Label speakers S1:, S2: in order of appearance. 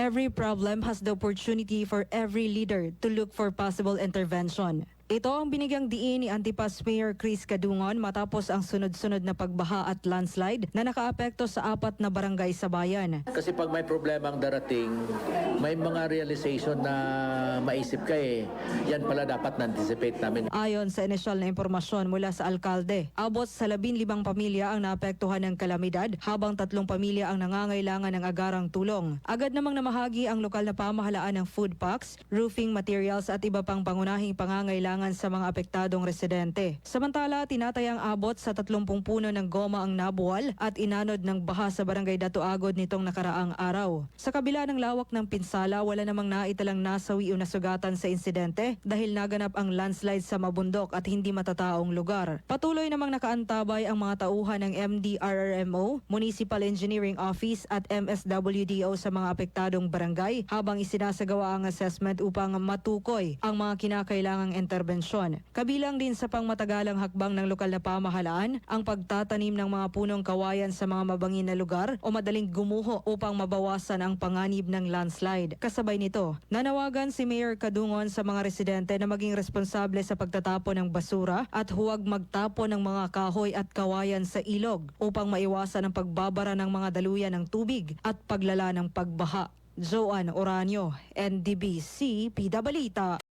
S1: Every problem has the opportunity for every leader to look for possible intervention. Ito ang binigyang diin ni Antipas Mayor Chris Kadungon matapos ang sunod-sunod na pagbaha at landslide na nakaapekto sa 4 na barangay sa bayan.
S2: Kasi pag may problema ang darating, may mga realization na maisip ka eh. Yan pala dapat na-anticipate namin.
S1: Ayon sa inisyal na impormasyon mula sa alkalde, abot sa 15 pamilya ang naapektuhan ng kalamidad habang 3 pamilya ang nangangailangan ng agarang tulong. Agad namang namahagi ang lokal na pamahalaan ng food packs, roofing materials at iba pang pangunahing pangangailangan sa mga apektadong residente. Samantala, tinatayang abot sa 30 puno ng goma ang nabuwal at inanod ng baha sa barangay Datuagod nitong nakaraang araw. Sa kabila ng lawak ng pinsala, wala namang naitalang nasawi o nasugatan sa insidente dahil naganap ang landslide sa mabundok at hindi matataong lugar. Patuloy namang nakaantabay ang mga tauhan ng MDRRMO, Municipal Engineering Office at MSWDO sa mga apektadong barangay habang isinasagawa ang assessment upang matukoy ang mga kinakailangang intervensyon. Kabilang din sa pangmatagalang hakbang ng lokal na pamahalaan ang pagtatanim ng mga punong kawayan sa mga mabangin na lugar o madaling gumuho upang mabawasan ang panganib ng landslide. Kasabay nito, nanawagan si Mayor Kadungon sa mga residente na maging responsable sa pagtatapon ng basura at huwag magtapon ng mga kahoy at kawayan sa ilog upang maiwasan ang pagbabara ng mga daluyan ng tubig at paglala ng pagbaha. Joan Oranio, NDBC, PIDA Balita.